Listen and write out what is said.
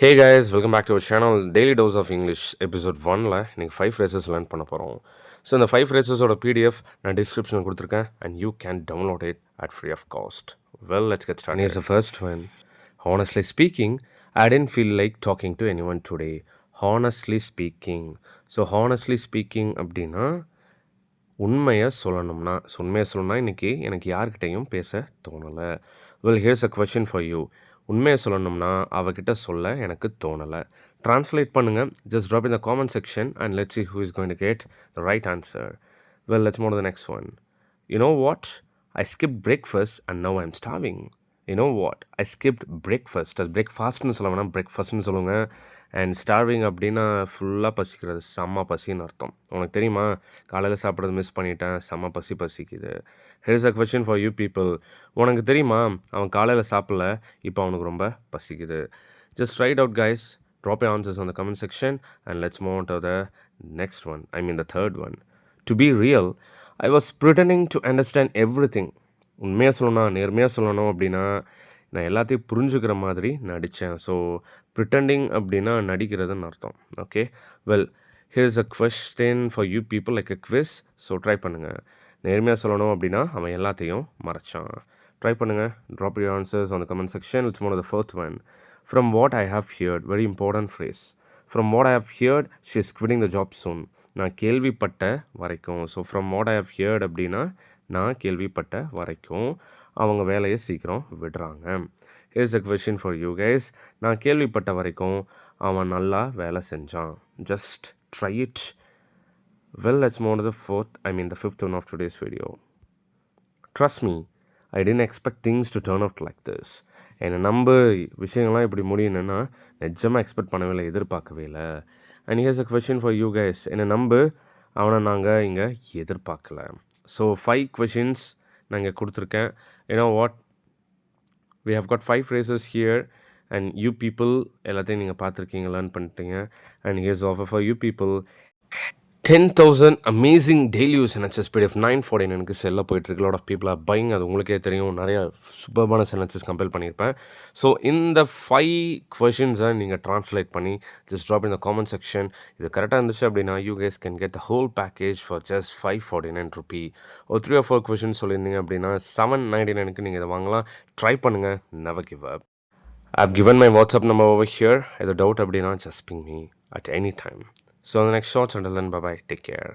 Hey guys, welcome back to our channel Daily Dose of English episode 1ல இன்னைக்கு 5 phrases learn பண்ண போகிறோம். So இந்த 5 phraseஸோட PDF நான் டிஸ்கிரிப்ஷனில் கொடுத்துருக்கேன் and you can download it at free of cost. Well, let's get started. Here's the first one. Honestly speaking, I didn't feel like talking to anyone today. Honestly speaking. So honestly speaking அப்படின்னா உண்மையை சொல்லணும்னா இன்றைக்கி எனக்கு யார்கிட்டையும் பேச தோணலை. Well here's a question for you. உண்மையை சொல்லணும்னா அவகிட்ட சொல்ல எனக்கு தோணலை. ட்ரான்ஸ்லேட் பண்ணுங்கள். Just drop in the comment section and let's see who is going to get the right answer. Well, let's move to the next one. You know what? I skipped breakfast and now I'm starving. You know what? I skipped breakfast. அது பிரேக்ஃபாஸ்ட்னு சொல்ல வேணாம், பிரேக்ஃபாஸ்ட்னு சொல்லுங்கள். And starving அப்படின்னா ஃபுல்லாக பசிக்கிறது, செம்ம பசின்னு அர்த்தம். உனக்கு தெரியுமா, காலையில் சாப்பிட்றது மிஸ் பண்ணிட்டேன், செம்ம பசிக்குது. Hears a question for you people. உனக்கு தெரியுமா, அவன் காலையில் சாப்பிடல, இப்போ அவனுக்கு ரொம்ப பசிக்குது. Just right out guys, drop your answers on the comment section and let's move on to the next one. I mean the third one. To be real, I was pretending to understand everything. உண்மையாக சொல்லணும், நேர்மையாக சொல்லணும் அப்படின்னா நான் எல்லாத்தையும் புரிஞ்சுக்கிற மாதிரி நடித்தேன். So pretending அப்படின்னா நடிக்கிறதுன்னு அர்த்தம். Okay, well here's a question for you people like a quiz. So try பண்ணுங்கள். நேர்மையாக சொல்லணும் அப்படின்னா அவன் எல்லாத்தையும் மறைச்சான். ட்ரை பண்ணுங்கள். Drop your answers on the comment section. It's one of the fourth one. From what I have heard, very important phrase. From what I have heard, she is quitting the job soon. நான் கேள்விப்பட்ட வரைக்கும். So from what I have heard அப்படின்னா நான் கேள்விப்பட்ட வரைக்கும் அவங்க வேலையை சீக்கிரம் விடுறாங்க. Here's a question for you guys. நான் கேள்விப்பட்ட வரைக்கும் அவன் நல்லா வேலை செஞ்சான். Just try it. Well, let's move to the fifth one of today's video. Trust me, I didn't expect things to turn out like this. என்னை நம்ப விஷயங்கள்லாம் இப்படி முடியணுன்னா நிஜமாக எக்ஸ்பெக்ட் பண்ணவே இல்லை, எதிர்பார்க்கவே இல்லை. And hears a question for you guys. என்னை நம்பு, அவனை நாங்கள் இங்கே எதிர்பார்க்கல. ஸோ 5 questions நான் இங்கே கொடுத்துருக்கேன். ஏன்னா what we have got 5 phrases here and you people எல்லாத்தையும் நீங்கள் பார்த்துருக்கீங்க, லேர்ன் பண்ணிட்டீங்க. And here's offer for you people. 10,000 amazing daily use NHS PDF 949 செல்ல போயிட்டுருக்கு. Lot of people are buying. அது உங்களுக்கே தெரியும், நிறைய சூப்பர்பான சென்டென்சஸ் கம்பேர் பண்ணியிருப்பேன். ஸோ இந்த 5 கொஷின்ஸை நீங்கள் ட்ரான்ஸ்லேட் பண்ணி just drop in the comment section. இது கரெக்டாக இருந்துச்சு அப்படின்னா you case can get the whole package for just 549 Ruby. ஒரு 3 or 4 கொஷின்ஸ் சொல்லியிருந்தீங்க அப்படின்னா 799 நீங்கள் இதை வாங்கலாம். ட்ரை பண்ணுங்கள், never give up. I've given my WhatsApp number over here. If a doubt அப்படின்னா just ping me at any time. So on the next shot, until then, bye bye, take care.